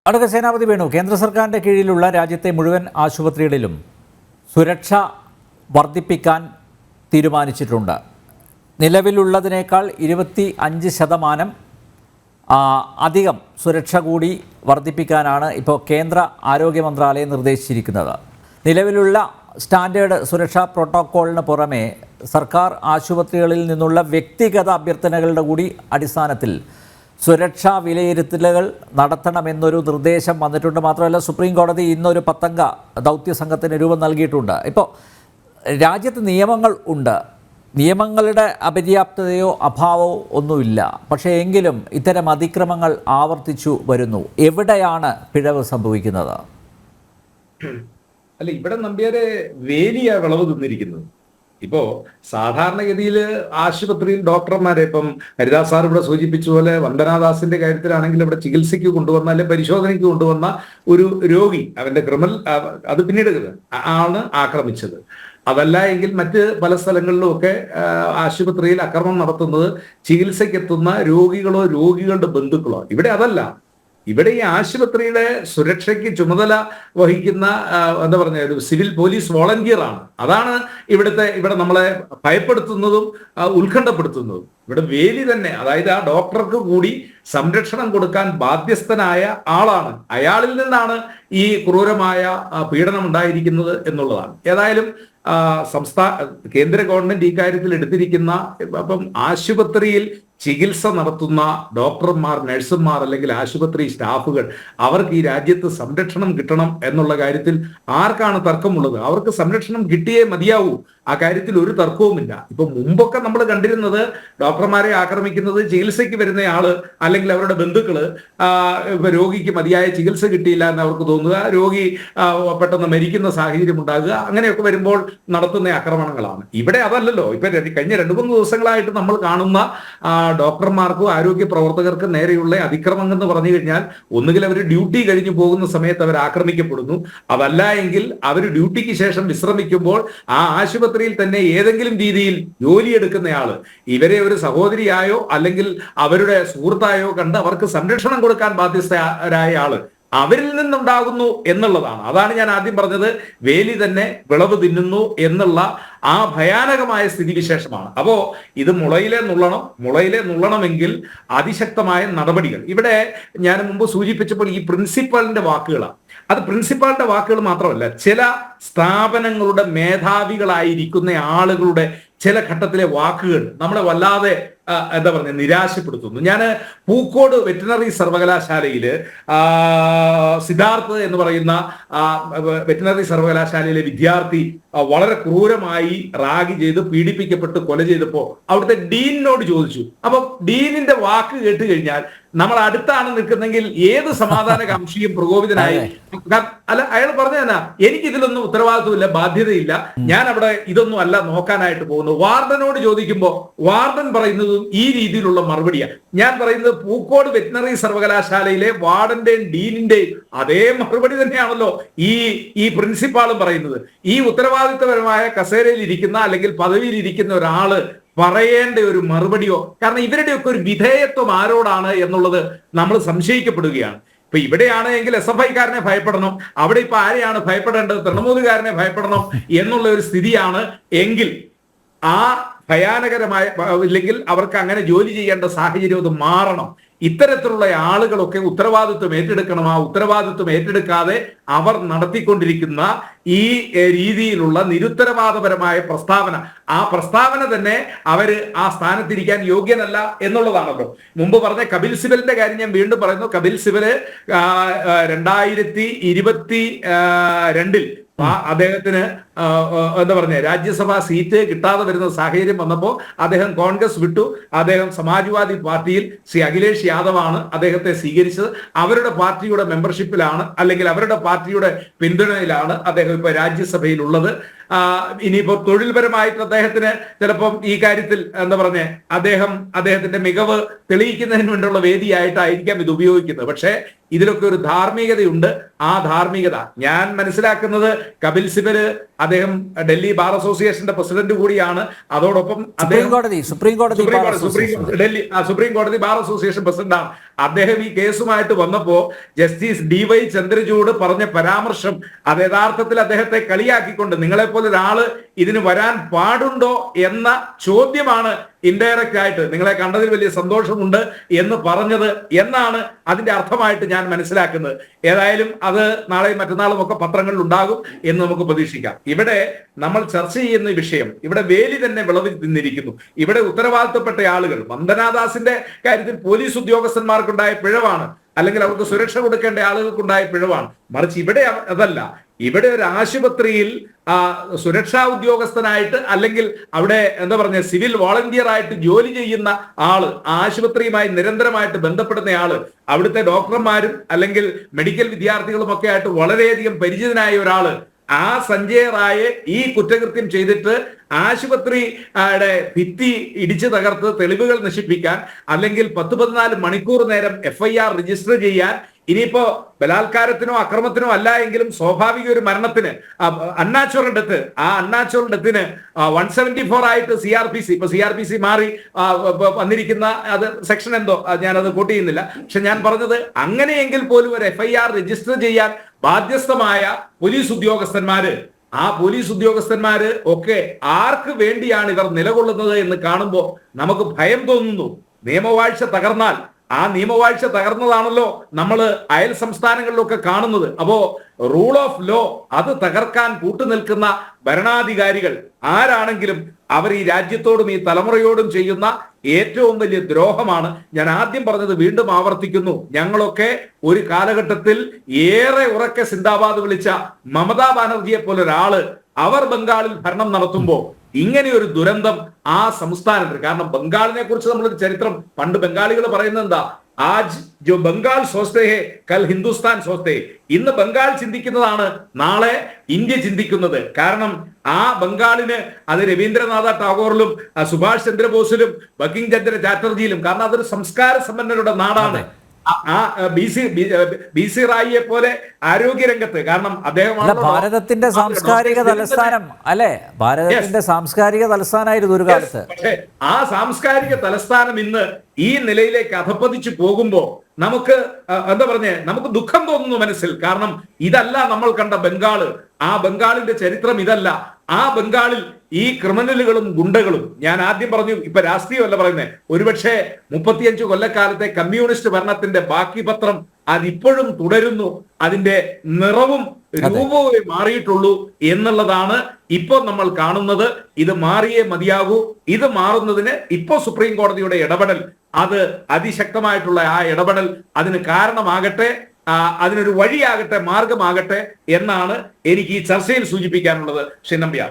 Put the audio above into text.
അടുത്ത സേനാപതി വേണു, കേന്ദ്ര സർക്കാരിൻ്റെ കീഴിലുള്ള രാജ്യത്തെ മുഴുവൻ ആശുപത്രികളിലും സുരക്ഷ വർദ്ധിപ്പിക്കാൻ തീരുമാനിച്ചിട്ടുണ്ട്. നിലവിലുള്ളതിനേക്കാൾ 25% അധികം സുരക്ഷ കൂടി വർദ്ധിപ്പിക്കാനാണ് ഇപ്പോൾ കേന്ദ്ര ആരോഗ്യ മന്ത്രാലയം നിർദ്ദേശിച്ചിരിക്കുന്നത്. നിലവിലുള്ള സ്റ്റാൻഡേർഡ് സുരക്ഷാ പ്രോട്ടോക്കോളിന് പുറമെ സർക്കാർ ആശുപത്രികളിൽ നിന്നുള്ള വ്യക്തിഗത അഭ്യർത്ഥനകളുടെ കൂടി അടിസ്ഥാനത്തിൽ സുരക്ഷാ വിലയിരുത്തലുകൾ നടത്തണമെന്നൊരു നിർദ്ദേശം വന്നിട്ടുണ്ട്. മാത്രമല്ല, സുപ്രീം കോടതി ഇന്നൊരു 10 അംഗ ദൗത്യ സംഘത്തിന് രൂപം നൽകിയിട്ടുണ്ട്. ഇപ്പോൾ രാജ്യത്ത് നിയമങ്ങൾ ഉണ്ട്, നിയമങ്ങളുടെ അപര്യാപ്തതയോ അഭാവമോ ഒന്നുമില്ല. പക്ഷേ എങ്കിലും ഇത്തരം അതിക്രമങ്ങൾ ആവർത്തിച്ചു വരുന്നു. എവിടെയാണ് പിഴവ് സംഭവിക്കുന്നത്? അല്ല, ഇവിടെ നമ്പ്യാരെ വേലിയ വിളവ് തിന്നിരിക്കുന്നത്. ഇപ്പോ സാധാരണഗതിയിൽ ആശുപത്രിയിൽ ഡോക്ടർമാരെ, ഇപ്പം ഹരിദാസ് സാർ ഇവിടെ സൂചിപ്പിച്ച പോലെ വന്ദനാദാസിന്റെ കാര്യത്തിലാണെങ്കിൽ ഇവിടെ ചികിത്സയ്ക്ക് കൊണ്ടുവന്ന അല്ലെ പരിശോധനയ്ക്ക് കൊണ്ടുവന്ന ഒരു രോഗി, അവന്റെ ക്രിമിനൽ അത് പിന്നീട് ആണ് ആക്രമിച്ചത്. അതല്ല എങ്കിൽ മറ്റ് പല സ്ഥലങ്ങളിലും ഒക്കെ ആശുപത്രിയിൽ അക്രമം നടത്തുന്നത് ചികിത്സയ്ക്കെത്തുന്ന രോഗികളോ രോഗികളുടെ ബന്ധുക്കളോ. ഇവിടെ അതല്ല. ഇവിടെ ഈ ആശുപത്രിയുടെ സുരക്ഷയ്ക്ക് ചുമതല വഹിക്കുന്ന എന്താ പറഞ്ഞ ഒരു സിവിൽ പോലീസ് വോളണ്ടിയർ ആണ്. അതാണ് ഇവിടെ നമ്മളെ ഭയപ്പെടുത്തുന്നതും ഉത്കണ്ഠപ്പെടുത്തുന്നതും. ഇവിടെ വേലി തന്നെ, അതായത് ആ ഡോക്ടർക്ക് കൂടി സംരക്ഷണം കൊടുക്കാൻ ബാധ്യസ്ഥനായ ആളാണ്. അയാളിൽ നിന്നാണ് ഈ ക്രൂരമായ പീഡനം ഉണ്ടായിരിക്കുന്നത് എന്നുള്ളതാണ്. ഏതായാലും കേന്ദ്ര ഗവൺമെന്റ് ഇക്കാര്യത്തിൽ എടുത്തിരിക്കുന്ന, അപ്പം ആശുപത്രിയിൽ ചികിത്സ നടത്തുന്ന ഡോക്ടർമാർ, നഴ്സുമാർ അല്ലെങ്കിൽ ആശുപത്രി സ്റ്റാഫുകൾ, അവർക്ക് ഈ രാജ്യത്ത് സംരക്ഷണം കിട്ടണം എന്നുള്ള കാര്യത്തിൽ ആർക്കാണ് തർക്കമുള്ളത്? അവർക്ക് സംരക്ഷണം കിട്ടിയേ മതിയാവൂ. ആ കാര്യത്തിൽ ഒരു തർക്കവുമില്ല. ഇപ്പൊ മുമ്പൊക്കെ നമ്മൾ കണ്ടിരുന്നത് ഡോക്ടർമാരെ ആക്രമിക്കുന്നത് ചികിത്സയ്ക്ക് വരുന്ന ആള് അല്ലെങ്കിൽ അവരുടെ ബന്ധുക്കള്, രോഗിക്ക് മതിയായ ചികിത്സ കിട്ടിയില്ല എന്ന് അവർക്ക് തോന്നുക, രോഗി പെട്ടെന്ന് മരിക്കുന്ന സാഹചര്യം ഉണ്ടാകുക, അങ്ങനെയൊക്കെ വരുമ്പോൾ നടത്തുന്ന ആക്രമണങ്ങളാണ്. ഇവിടെ അതല്ലല്ലോ. ഇപ്പൊ കഴിഞ്ഞ 2-3 ദിവസങ്ങളായിട്ട് നമ്മൾ കാണുന്ന ഡോക്ടർമാർക്കും ആരോഗ്യ പ്രവർത്തകർക്കും നേരെയുള്ള അതിക്രമം എന്ന് പറഞ്ഞു കഴിഞ്ഞാൽ, ഒന്നുകിൽ അവർ ഡ്യൂട്ടി കഴിഞ്ഞു പോകുന്ന സമയത്ത് അവർ ആക്രമിക്കപ്പെടുന്നു, അതല്ല എങ്കിൽ അവർ ഡ്യൂട്ടിക്ക് ശേഷം വിശ്രമിക്കുമ്പോൾ ആ ആശുപത്രിയിൽ തന്നെ ഏതെങ്കിലും രീതിയിൽ ജോലിയെടുക്കുന്നയാള് ഇവരെ ഒരു സഹോദരിയായോ അല്ലെങ്കിൽ അവരുടെ സുഹൃത്തായോ കണ്ട് അവർക്ക് സംരക്ഷണം കൊടുക്കാൻ ബാധ്യസ്ഥരായ ആള് അവരിൽ നിന്നുണ്ടാകുന്നു എന്നുള്ളതാണ്. അതാണ് ഞാൻ ആദ്യം പറഞ്ഞത്, വേലി തന്നെ വിളവ് തിന്നുന്നു എന്നുള്ള ആ ഭയാനകമായ സ്ഥിതിവിശേഷമാണ്. അപ്പോ ഇത് മുളയിലെ നുള്ളണമെങ്കിൽ അതിശക്തമായ നടപടികൾ. ഇവിടെ ഞാൻ മുമ്പ് സൂചിപ്പിച്ചപ്പോൾ ഈ പ്രിൻസിപ്പാളിന്റെ വാക്കുകളാണ്. അത് പ്രിൻസിപ്പാളിന്റെ വാക്കുകൾ മാത്രമല്ല, ചില സ്ഥാപനങ്ങളുടെ മേധാവികളായിരിക്കുന്ന ആളുകളുടെ ചില ഘട്ടത്തിലെ വാക്കുകൾ നമ്മളെ വല്ലാതെ എന്താ പറയുക നിരാശപ്പെടുത്തുന്നു. ഞാൻ പൂക്കോട് വെറ്റിനറി സർവകലാശാലയില് സിദ്ധാർത്ഥ് എന്ന് പറയുന്ന വെറ്റിനറി സർവകലാശാലയിലെ വിദ്യാർത്ഥി വളരെ ക്രൂരമായി റാഗി ചെയ്ത് പീഡിപ്പിക്കപ്പെട്ട് കൊല ചെയ്തപ്പോ അവിടുത്തെ ഡീനിനോട് ചോദിച്ചു. അപ്പൊ ഡീനിന്റെ വാക്ക് കേട്ട് കഴിഞ്ഞാൽ നമ്മൾ അടുത്താണ് നിൽക്കുന്നെങ്കിൽ ഏത് സമാധാനകാംക്ഷിയും പ്രകോപിതനായി, അല്ല അയാൾ പറഞ്ഞു തന്നെ എനിക്ക് ഇതിലൊന്നും ഉത്തരവാദിത്വമില്ല, ബാധ്യതയില്ല, ഞാൻ അവിടെ ഇതൊന്നും അല്ല നോക്കാനായിട്ട് പോകുന്നു. വാർഡനോട് ചോദിക്കുമ്പോൾ വാർഡൻ പറയുന്നതും ഈ രീതിയിലുള്ള മറുപടിയാണ്. ഞാൻ പറയുന്നത് പൂക്കോട് വെറ്റിനറി സർവകലാശാലയിലെ വാർഡന്റെയും ഡീനിന്റെയും അതേ മറുപടി തന്നെയാണല്ലോ ഈ പ്രിൻസിപ്പാളും പറയുന്നത്. ഈ ഉത്തരവാദിത്വപരമായ കസേരയിൽ ഇരിക്കുന്ന അല്ലെങ്കിൽ പദവിയിൽ ഇരിക്കുന്ന ഒരാള് പറയേണ്ട ഒരു മറുപടിയോ, കാരണം ഇവരുടെയൊക്കെ ഒരു വിധേയത്വം ആരോടാണ് എന്നുള്ളത് നമ്മൾ സംശയിക്കപ്പെടുകയാണ്. ഇപ്പൊ ഇവിടെയാണ് എങ്കിൽ SFIക്കാരനെ ഭയപ്പെടണം, അവിടെ ഇപ്പൊ ആരെയാണ് ഭയപ്പെടേണ്ടത്? തൃണമൂലുകാരനെ ഭയപ്പെടണം എന്നുള്ള ഒരു സ്ഥിതിയാണ് എങ്കിൽ ആ ഭയാനകരമായ, ഇല്ലെങ്കിൽ അവർക്ക് അങ്ങനെ ജോലി ചെയ്യേണ്ട സാഹചര്യം അത് മാറണം. ഇത്തരത്തിലുള്ള ആളുകളൊക്കെ ഉത്തരവാദിത്വം ഏറ്റെടുക്കണം. ആ ഉത്തരവാദിത്വം ഏറ്റെടുക്കാതെ അവർ നടത്തിക്കൊണ്ടിരിക്കുന്ന ഈ രീതിയിലുള്ള നിരുത്തരവാദപരമായ പ്രസ്താവന, ആ പ്രസ്താവന തന്നെ അവര് ആ സ്ഥാനത്തിരിക്കാൻ യോഗ്യനല്ല എന്നുള്ളതാണല്ലോ. മുമ്പ് പറഞ്ഞ കപിൽ സിബലിന്റെ കാര്യം ഞാൻ വീണ്ടും പറയുന്നു. കപിൽ സിബല് 2022 അദ്ദേഹത്തിന് എന്താ പറഞ്ഞ രാജ്യസഭാ സീറ്റ് കിട്ടാതെ വരുന്ന സാഹചര്യം വന്നപ്പോൾ അദ്ദേഹം കോൺഗ്രസ് വിട്ടു. അദ്ദേഹം സമാജ്വാദി പാർട്ടിയിൽ ശ്രീ അഖിലേഷ് യാദവാണ് അദ്ദേഹത്തെ സ്വീകരിച്ചത്. അവരുടെ പാർട്ടിയുടെ മെമ്പർഷിപ്പിലാണ് അല്ലെങ്കിൽ അവരുടെ പാർട്ടിയുടെ പിന്തുണയിലാണ് അദ്ദേഹം ഇപ്പൊ രാജ്യസഭയിൽ ഉള്ളത്. ഇനിയിപ്പോ തൊഴിൽപരമായിട്ട് അദ്ദേഹത്തിന് ചിലപ്പം ഈ കാര്യത്തിൽ എന്താ പറഞ്ഞ അദ്ദേഹത്തിന്റെ മികവ് തെളിയിക്കുന്നതിന് വേണ്ടിയുള്ള വേദിയായിട്ടായിരിക്കാം ഇത് ഉപയോഗിക്കുന്നത്. പക്ഷേ ഇതിലൊക്കെ ഒരു ധാർമ്മികതയുണ്ട്. ആ ധാർമ്മികത ഞാൻ മനസ്സിലാക്കുന്നത്, കപിൽ സിബല് അദ്ദേഹം ഡൽഹി ബാർ അസോസിയേഷന്റെ പ്രസിഡന്റ് കൂടിയാണ്. അതോടൊപ്പം സുപ്രീം കോടതി സുപ്രീം കോടതി ബാർ അസോസിയേഷൻ പ്രസിഡന്റാണ്. അദ്ദേഹം ഈ കേസുമായിട്ട് വന്നപ്പോ ജസ്റ്റിസ് DY ചന്ദ്രചൂഡ് പറഞ്ഞ പരാമർശം അത് യഥാർത്ഥത്തിൽ അദ്ദേഹത്തെ കളിയാക്കിക്കൊണ്ട് നിങ്ങളെപ്പോലെ ഒരാള് ഇതിന് വരാൻ പാടുണ്ടോ എന്ന ചോദ്യമാണ് ഇൻഡയറക്റ്റ് ആയിട്ട് നിങ്ങളെ കണ്ടതിൽ വലിയ സന്തോഷമുണ്ട് എന്ന് പറഞ്ഞത് എന്നാണ് അതിന്റെ അർത്ഥമായിട്ട് ഞാൻ മനസ്സിലാക്കുന്നത്. ഏതായാലും അത് നാളെയും മറ്റന്നാളും ഒക്കെ പത്രങ്ങളിൽ ഉണ്ടാകും എന്ന് നമുക്ക് പ്രതീക്ഷിക്കാം. ഇവിടെ നമ്മൾ ചർച്ച ചെയ്യുന്ന വിഷയം ഇവിടെ വേലി തന്നെ വിളവ് തിന്നിരിക്കുന്നു. ഇവിടെ ഉത്തരവാദിത്തപ്പെട്ട ആളുകൾ വന്ദനാദാസിന്റെ കാര്യത്തിൽ പോലീസ് ഉദ്യോഗസ്ഥന്മാർക്കുണ്ടായ പിഴവാണ്, അല്ലെങ്കിൽ അവർക്ക് സുരക്ഷ കൊടുക്കേണ്ട ആളുകൾക്കുണ്ടായ പിഴവാണ്. മറിച്ച് ഇവിടെ അതല്ല. ഇവിടെ ഒരു ആശുപത്രിയിൽ സുരക്ഷാ ഉദ്യോഗസ്ഥനായിട്ട് അല്ലെങ്കിൽ അവിടെ എന്താ പറഞ്ഞ സിവിൽ വോളണ്ടിയർ ആയിട്ട് ജോലി ചെയ്യുന്ന ആള്, ആശുപത്രിയുമായി നിരന്തരമായിട്ട് ബന്ധപ്പെടുന്ന ആള്, അവിടുത്തെ ഡോക്ടർമാരും അല്ലെങ്കിൽ മെഡിക്കൽ വിദ്യാർത്ഥികളും ഒക്കെ ആയിട്ട് വളരെയധികം പരിചിതനായ ഒരാള് ആ സഞ്ജയ് റായെ ഈ കുറ്റകൃത്യം ചെയ്തിട്ട് ആശുപത്രിയുടെ ഭിത്തി ഇടിച്ചു തകർത്ത് തെളിവുകൾ നശിപ്പിക്കാൻ അല്ലെങ്കിൽ 10-14 മണിക്കൂർ നേരം FIR രജിസ്റ്റർ ചെയ്യാൻ, ഇനിയിപ്പോ ബലാത്കാരത്തിനോ അക്രമത്തിനോ അല്ല എങ്കിലും സ്വാഭാവിക ഒരു മരണത്തിന് അൺനാച്ചുറൽ ഡെത്ത്, ആ അൺനാച്ചുറൽ ഡെത്തിന് 174 ആയിട്ട് CRPC, ഇപ്പൊ CRPC മാറി വന്നിരിക്കുന്ന അത് സെക്ഷൻ എന്തോ ഞാനത് കോട്ട് ചെയ്യുന്നില്ല. പക്ഷെ ഞാൻ പറഞ്ഞത് അങ്ങനെയെങ്കിൽ പോലും ഒരു FIR രജിസ്റ്റർ ചെയ്യാൻ ബാധ്യസ്ഥമായ പോലീസ് ഉദ്യോഗസ്ഥന്മാര്, ആ പോലീസ് ഉദ്യോഗസ്ഥന്മാര് ഒക്കെ ആർക്ക് വേണ്ടിയാണ് ഇവർ നിലകൊള്ളുന്നത് എന്ന് കാണുമ്പോൾ നമുക്ക് ഭയം തോന്നുന്നു. നിയമവാഴ്ച തകർന്നാൽ ആ നിയമവാഴ്ച തകർന്നതാണല്ലോ നമ്മൾ അയൽ സംസ്ഥാനങ്ങളിലൊക്കെ കാണുന്നത്. അപ്പോ റൂൾ ഓഫ് ലോ അത് തകർക്കാൻ കൂട്ടുനിൽക്കുന്ന ഭരണാധികാരികൾ ആരാണെങ്കിലും അവർ ഈ രാജ്യത്തോടും ഈ തലമുറയോടും ചെയ്യുന്ന ഏറ്റവും വലിയ ദ്രോഹമാണ്. ഞാൻ ആദ്യം പറഞ്ഞത് വീണ്ടും ആവർത്തിക്കുന്നു. ഞങ്ങളൊക്കെ ഒരു കാലഘട്ടത്തിൽ ഏറെ ഉറക്കെ സിന്ദാബാദ് വിളിച്ച മമതാ ബാനർജിയെ പോലെ ഒരാള് അവർ ബംഗാളിൽ ഭരണം നടത്തുമ്പോൾ ഇങ്ങനെ ഒരു ദുരന്തം ആ സംസ്ഥാനത്ത്, കാരണം ബംഗാളിനെ കുറിച്ച് നമ്മളൊരു ചരിത്രം പണ്ട് ബംഗാളികൾ പറയുന്നത് എന്താ, ആജ് ജോ ബംഗാൾ സോച്ചത്തെ ഹേ കൽ ഹിന്ദുസ്ഥാൻ സോച്ചത്തെ, ഇന്ന് ബംഗാൾ ചിന്തിക്കുന്നതാണ് നാളെ ഇന്ത്യ ചിന്തിക്കുന്നത്. കാരണം ആ ബംഗാളിന് അത് രവീന്ദ്രനാഥ ടാഗോറിലും സുഭാഷ് ചന്ദ്രബോസിലും ബങ്കിം ചന്ദ്ര ചാറ്റർജിയിലും, കാരണം അതൊരു സംസ്കാര സമ്പന്നരുടെ നാടാണ്. BC റായിയെ പോലെ ആരോഗ്യരംഗത്ത്, കാരണം അദ്ദേഹമാണ് ഭാരതത്തിന്റെ സാംസ്കാരിക തലസ്ഥാനം അല്ലെ, ഭാരതത്തിന്റെ സാംസ്കാരിക തലസ്ഥാനമായിരുന്നു ഒരു കാലത്ത്. പക്ഷേ ആ സാംസ്കാരിക തലസ്ഥാനം ഇന്ന് ഈ നിലയിലേക്ക് അധപ്പതിച്ചു പോകുമ്പോ നമുക്ക് എന്താ പറഞ്ഞേ, നമുക്ക് ദുഃഖം തോന്നുന്നു മനസ്സിൽ. കാരണം ഇതല്ല നമ്മൾ കണ്ട ബംഗാള്, ആ ബംഗാളിന്റെ ചരിത്രം ഇതല്ല. ആ ബംഗാളിൽ ഈ ക്രിമിനലുകളും ഗുണ്ടകളും, ഞാൻ ആദ്യം പറഞ്ഞു ഇപ്പൊ രാഷ്ട്രീയമല്ല പറയുന്നത്, ഒരുപക്ഷെ 35 കൊല്ലക്കാലത്തെ കമ്മ്യൂണിസ്റ്റ് ഭരണത്തിന്റെ ബാക്കി പത്രം അതിപ്പോഴും തുടരുന്നു. അതിന്റെ നിറവും രൂപവും മാറിയിട്ടുള്ളൂ എന്നുള്ളതാണ് ഇപ്പൊ നമ്മൾ കാണുന്നത്. ഇത് മാറിയേ മതിയാകൂ. ഇത് മാറുന്നതിന് ഇപ്പോ സുപ്രീം കോടതിയുടെ ഇടപെടൽ, അത് അതിശക്തമായിട്ടുള്ള ആ ഇടപെടൽ അതിന് കാരണമാകട്ടെ, അതിനൊരു വഴിയാകട്ടെ, മാർഗമാകട്ടെ എന്നാണ് എനിക്ക് ഈ ചർച്ചയിൽ സൂചിപ്പിക്കാനുള്ളത്. ശ്രീ നമ്പ്യാർ.